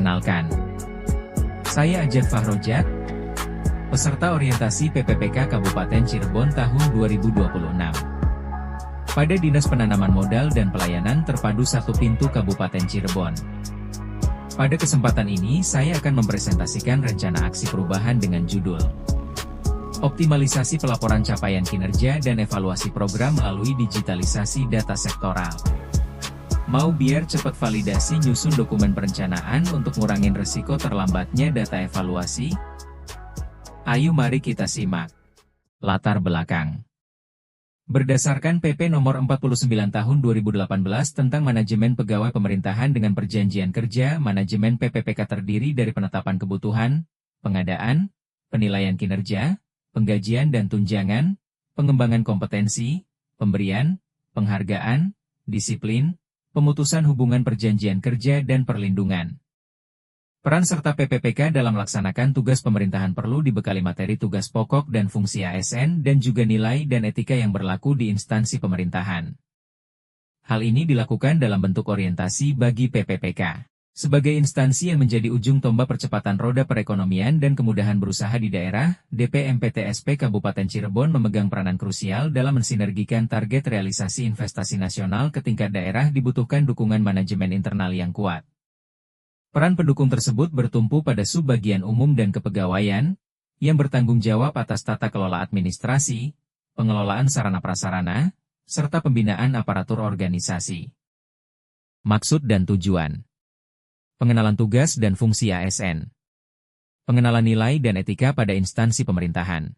Perkenalkan, saya Ajat Fahrojat, peserta orientasi PPPK Kabupaten Cirebon tahun 2026. Pada Dinas Penanaman Modal dan Pelayanan Terpadu Satu Pintu Kabupaten Cirebon. Pada kesempatan ini saya akan mempresentasikan rencana aksi perubahan dengan judul Optimalisasi Pelaporan Capaian Kinerja dan Evaluasi Program melalui Digitalisasi Data Sektoral. Mau biar cepat validasi nyusun dokumen perencanaan untuk ngurangin resiko terlambatnya data evaluasi? Ayo mari kita simak. Latar belakang. Berdasarkan PP Nomor 49 Tahun 2018 tentang Manajemen Pegawai Pemerintahan dengan Perjanjian Kerja, manajemen PPPK terdiri dari penetapan kebutuhan, pengadaan, penilaian kinerja, penggajian dan tunjangan, pengembangan kompetensi, pemberian, penghargaan, disiplin, pemutusan hubungan perjanjian kerja dan perlindungan. Peran serta PPPK dalam melaksanakan tugas pemerintahan perlu dibekali materi tugas pokok dan fungsi ASN dan juga nilai dan etika yang berlaku di instansi pemerintahan. Hal ini dilakukan dalam bentuk orientasi bagi PPPK. Sebagai instansi yang menjadi ujung tombak percepatan roda perekonomian dan kemudahan berusaha di daerah, DPMPTSP Kabupaten Cirebon memegang peranan krusial dalam mensinergikan target realisasi investasi nasional ke tingkat daerah dibutuhkan dukungan manajemen internal yang kuat. Peran pendukung tersebut bertumpu pada subbagian umum dan kepegawaian, yang bertanggung jawab atas tata kelola administrasi, pengelolaan sarana prasarana, serta pembinaan aparatur organisasi. Maksud dan tujuan. Pengenalan tugas dan fungsi ASN. Pengenalan nilai dan etika pada instansi pemerintahan.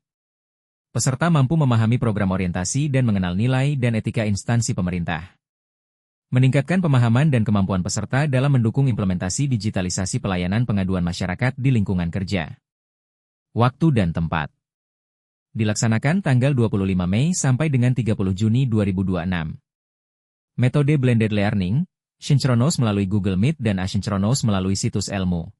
Peserta mampu memahami program orientasi dan mengenal nilai dan etika instansi pemerintah. Meningkatkan pemahaman dan kemampuan peserta dalam mendukung implementasi digitalisasi pelayanan pengaduan masyarakat di lingkungan kerja. Waktu dan tempat. Dilaksanakan tanggal 25 Mei sampai dengan 30 Juni 2026. Metode blended learning, sinkronos melalui Google Meet dan asinkronos melalui situs Elmu.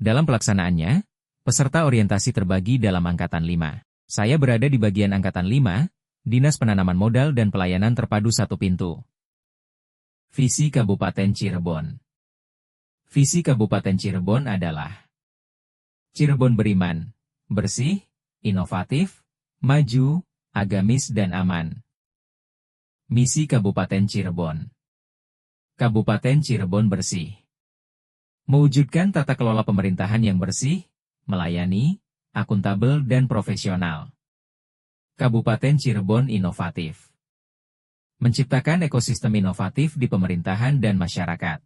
Dalam pelaksanaannya, peserta orientasi terbagi dalam angkatan 5. Saya berada di bagian angkatan 5, Dinas Penanaman Modal dan Pelayanan Terpadu Satu Pintu. Visi Kabupaten Cirebon. Visi Kabupaten Cirebon adalah Cirebon beriman, bersih, inovatif, maju, agamis dan aman. Misi Kabupaten Cirebon. Kabupaten Cirebon bersih. Mewujudkan tata kelola pemerintahan yang bersih, melayani, akuntabel dan profesional. Kabupaten Cirebon inovatif. Menciptakan ekosistem inovatif di pemerintahan dan masyarakat.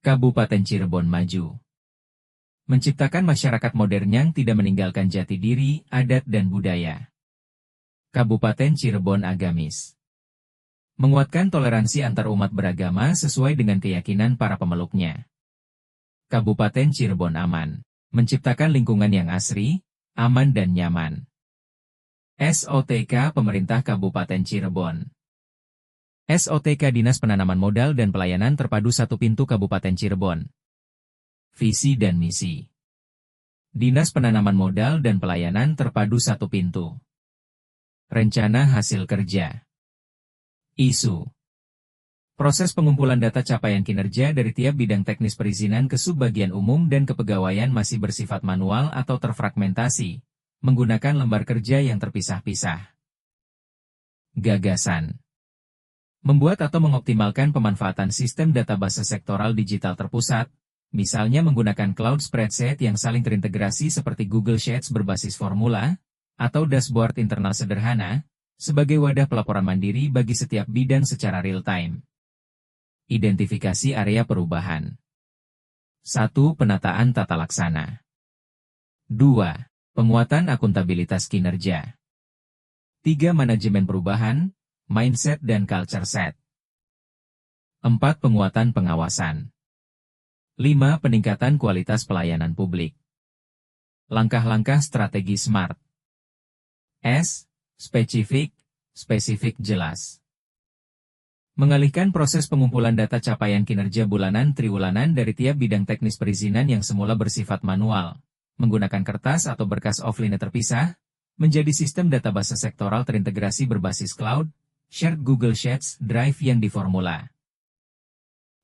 Kabupaten Cirebon maju. Menciptakan masyarakat modern yang tidak meninggalkan jati diri, adat dan budaya. Kabupaten Cirebon agamis. Menguatkan toleransi antar umat beragama sesuai dengan keyakinan para pemeluknya. Kabupaten Cirebon aman. Menciptakan lingkungan yang asri, aman dan nyaman. SOTK Pemerintah Kabupaten Cirebon. SOTK Dinas Penanaman Modal dan Pelayanan Terpadu Satu Pintu Kabupaten Cirebon. Visi dan misi. Dinas Penanaman Modal dan Pelayanan Terpadu Satu Pintu. Rencana hasil kerja. Isu. Proses pengumpulan data capaian kinerja dari tiap bidang teknis perizinan ke subbagian umum dan kepegawaian masih bersifat manual atau terfragmentasi, menggunakan lembar kerja yang terpisah-pisah. Gagasan. Membuat atau mengoptimalkan pemanfaatan sistem database sektoral digital terpusat, misalnya menggunakan cloud spreadsheet yang saling terintegrasi seperti Google Sheets berbasis formula, atau dashboard internal sederhana, sebagai wadah pelaporan mandiri bagi setiap bidang secara real-time. Identifikasi area perubahan. 1. Penataan tata laksana. 2. Penguatan akuntabilitas kinerja. 3. Manajemen perubahan, mindset dan culture set. 4. Penguatan pengawasan. 5. Peningkatan kualitas pelayanan publik. Langkah-langkah strategi SMART. S. Spesifik, jelas. Mengalihkan proses pengumpulan data capaian kinerja bulanan triwulanan dari tiap bidang teknis perizinan yang semula bersifat manual, menggunakan kertas atau berkas offline terpisah, menjadi sistem database sektoral terintegrasi berbasis cloud, shared Google Sheets, Drive yang diformula.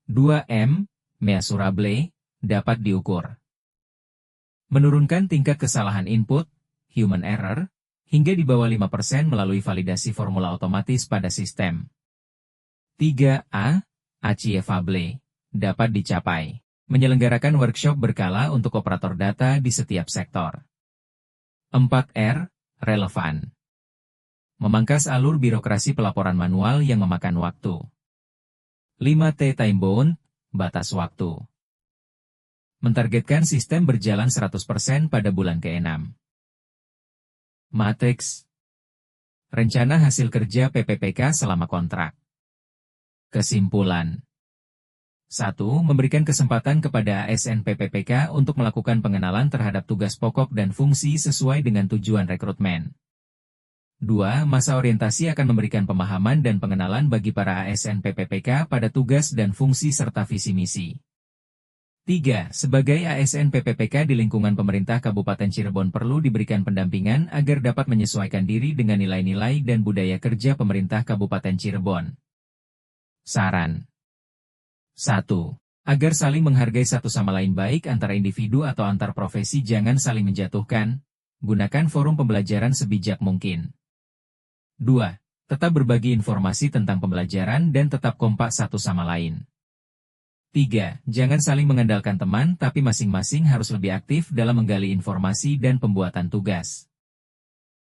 2M, measurable, dapat diukur. Menurunkan tingkat kesalahan input, human error, hingga di bawah 5% melalui validasi formula otomatis pada sistem. 3A. Achievable, dapat dicapai. Menyelenggarakan workshop berkala untuk operator data di setiap sektor. 4R. Relevan. Memangkas alur birokrasi pelaporan manual yang memakan waktu. 5T. Time bound, batas waktu. Mentargetkan sistem berjalan 100% pada bulan ke-6. Matriks. Rencana hasil kerja PPPK selama kontrak. Kesimpulan. 1. Memberikan kesempatan kepada ASN PPPK untuk melakukan pengenalan terhadap tugas pokok dan fungsi sesuai dengan tujuan rekrutmen. 2. Masa orientasi akan memberikan pemahaman dan pengenalan bagi para ASN PPPK pada tugas dan fungsi serta visi misi. 3. Sebagai ASN PPPK di lingkungan pemerintah Kabupaten Cirebon perlu diberikan pendampingan agar dapat menyesuaikan diri dengan nilai-nilai dan budaya kerja pemerintah Kabupaten Cirebon. Saran. 1. Agar saling menghargai satu sama lain baik antara individu atau antar profesi, jangan saling menjatuhkan, gunakan forum pembelajaran sebijak mungkin. 2. Tetap berbagi informasi tentang pembelajaran dan tetap kompak satu sama lain. 3. Jangan saling mengandalkan teman, tapi masing-masing harus lebih aktif dalam menggali informasi dan pembuatan tugas.